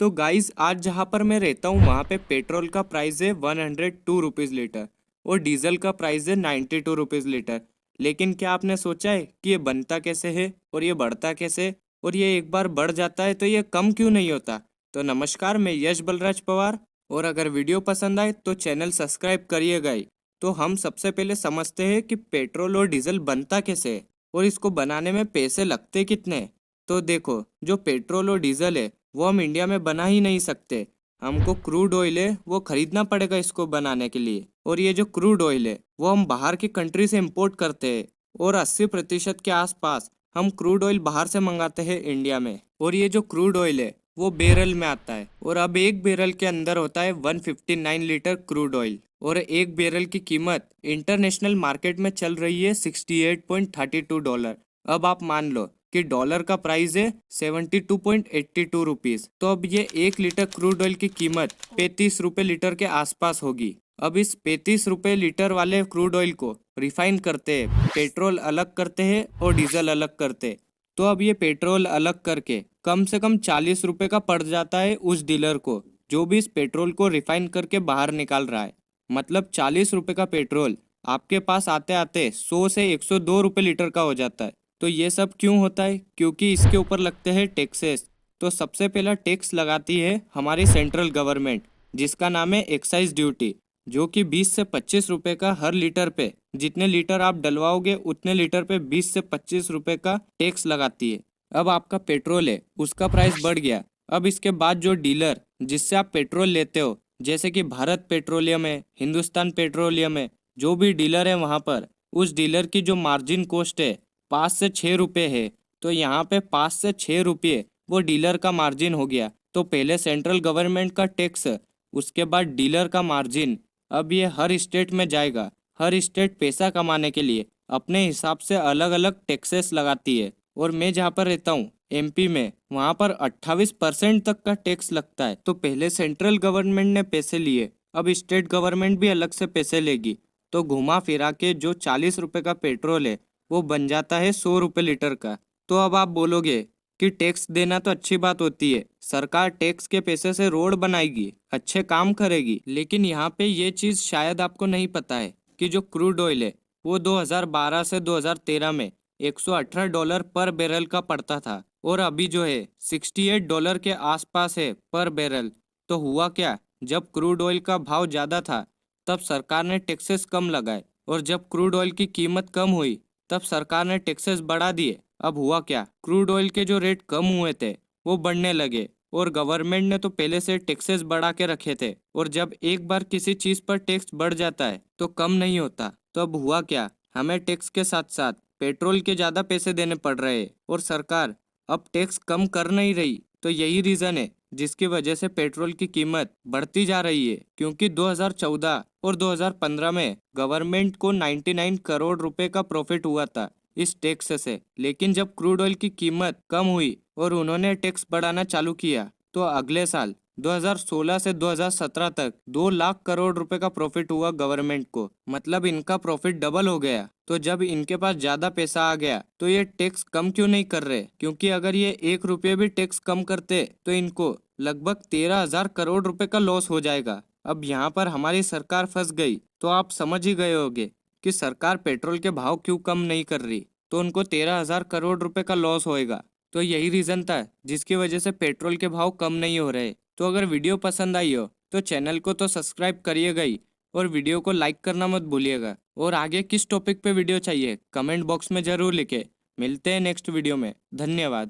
तो गाइस आज जहाँ पर मैं रहता हूँ वहाँ पे पेट्रोल का प्राइस है 102 रुपीज़ लीटर और डीजल का प्राइस है 92 रुपीज़ लीटर। लेकिन क्या आपने सोचा है कि ये बनता कैसे है और ये बढ़ता कैसे, और ये एक बार बढ़ जाता है तो ये कम क्यों नहीं होता। तो नमस्कार, मैं यश बलराज पवार, और अगर वीडियो पसंद आए तो चैनल सब्सक्राइब करिएगा ही। तो हम सबसे पहले समझते हैं कि पेट्रोल और डीजल बनता कैसे है और इसको बनाने में पैसे लगते कितने हैं। तो देखो, जो पेट्रोल और डीजल है वो हम इंडिया में बना ही नहीं सकते। हमको क्रूड ऑयल है वो खरीदना पड़ेगा इसको बनाने के लिए, और ये जो क्रूड ऑयल है वो हम बाहर की कंट्री से इंपोर्ट करते हैं, और 80% के आसपास हम क्रूड ऑयल बाहर से मंगाते हैं इंडिया में। और ये जो क्रूड ऑयल है वो बैरल में आता है, और अब एक बैरल के अंदर होता है 159 लीटर क्रूड ऑयल, और एक बैरल की कीमत इंटरनेशनल मार्केट में चल रही है $68.32। अब आप मान लो कि डॉलर का प्राइस है 72.82 रुपीज़। तो अब ये 1 लीटर क्रूड ऑयल की कीमत 35 रुपये लीटर के आसपास होगी। अब इस 35 रुपये लीटर वाले क्रूड ऑयल को रिफाइन करते हैं, पेट्रोल अलग करते हैं और डीजल अलग करते हैं। तो अब ये पेट्रोल अलग करके कम से कम 40 रुपये का पड़ जाता है उस डीलर को, जो भी इस पेट्रोल को रिफाइन करके बाहर निकाल रहा है। मतलब 40 रुपये का पेट्रोल आपके पास आते आते 100 से 102 रुपये लीटर का हो जाता है। तो ये सब क्यों होता है? क्योंकि इसके ऊपर लगते हैं टैक्सेस। तो सबसे पहला टैक्स लगाती है हमारी सेंट्रल गवर्नमेंट, जिसका नाम है एक्साइज ड्यूटी, जो कि 20 से 25 रुपए का हर लीटर पे, जितने लीटर आप डलवाओगे उतने लीटर पे 20 से 25 रुपए का टैक्स लगाती है। अब आपका पेट्रोल है उसका प्राइस बढ़ गया। अब इसके बाद जो डीलर जिससे आप पेट्रोल लेते हो, जैसे कि भारत पेट्रोलियम है, हिंदुस्तान पेट्रोलियम है, जो भी डीलर है वहाँ पर उस डीलर की जो मार्जिन कॉस्ट है 5 से 6 रुपये है। तो यहाँ पे 5 से 6 रुपये वो डीलर का मार्जिन हो गया। तो पहले सेंट्रल गवर्नमेंट का टैक्स, उसके बाद डीलर का मार्जिन। अब ये हर स्टेट में जाएगा। हर स्टेट पैसा कमाने के लिए अपने हिसाब से अलग अलग टैक्सेस लगाती है। और मैं जहाँ पर रहता हूँ एमपी में, वहाँ पर 28% तक का टैक्स लगता है। तो पहले सेंट्रल गवर्नमेंट ने पैसे लिए, अब स्टेट गवर्नमेंट भी अलग से पैसे लेगी। तो घुमा फिरा के जो 40 रुपये का पेट्रोल है वो बन जाता है 100 रुपये लीटर का। तो अब आप बोलोगे कि टैक्स देना तो अच्छी बात होती है, सरकार टैक्स के पैसे से रोड बनाएगी, अच्छे काम करेगी, लेकिन यहाँ पे ये चीज़ शायद आपको नहीं पता है कि जो क्रूड ऑयल है वो 2012 से 2013 में $118 पर बैरल का पड़ता था, और अभी जो है $68 के आसपास है पर बैरल। तो हुआ क्या, जब क्रूड ऑयल का भाव ज़्यादा था तब सरकार ने टैक्सेस कम लगाए, और जब क्रूड ऑयल की कीमत कम हुई तब सरकार ने टैक्सेस बढ़ा दिए। अब हुआ क्या, क्रूड ऑयल के जो रेट कम हुए थे वो बढ़ने लगे, और गवर्नमेंट ने तो पहले से टैक्सेस बढ़ा के रखे थे, और जब एक बार किसी चीज़ पर टैक्स बढ़ जाता है तो कम नहीं होता। तो अब हुआ क्या, हमें टैक्स के साथ साथ पेट्रोल के ज़्यादा पैसे देने पड़ रहे हैं, और सरकार अब टैक्स कम कर नहीं रही। तो यही रीज़न है जिसकी वजह से पेट्रोल की कीमत बढ़ती जा रही है। क्योंकि 2014 और 2015 में गवर्नमेंट को 99 करोड़ रुपए का प्रॉफिट हुआ था इस टैक्स से, लेकिन जब क्रूड ऑयल की कीमत कम हुई और उन्होंने टैक्स बढ़ाना चालू किया तो अगले साल 2016 से 2017 तक 2 लाख करोड़ रुपए का प्रॉफिट हुआ गवर्नमेंट को। मतलब इनका प्रॉफिट डबल हो गया। तो जब इनके पास ज्यादा पैसा आ गया तो ये टैक्स कम क्यों नहीं कर रहे? क्योंकि अगर ये 1 रुपये भी टैक्स कम करते तो इनको लगभग 13,000 करोड़ रुपए का लॉस हो जाएगा। अब यहाँ पर हमारी सरकार फंस गई। तो आप समझ ही गए होंगे कि सरकार पेट्रोल के भाव क्यों कम नहीं कर रही। तो उनको 13,000 करोड़ रुपए का लॉस होएगा। तो यही रीज़न था जिसकी वजह से पेट्रोल के भाव कम नहीं हो रहे। तो अगर वीडियो पसंद आई हो तो चैनल को तो सब्सक्राइब करिएगा ही, और वीडियो को लाइक करना मत भूलिएगा। और आगे किस टॉपिक पे वीडियो चाहिए कमेंट बॉक्स में ज़रूर लिखे। मिलते हैं नेक्स्ट वीडियो में। धन्यवाद।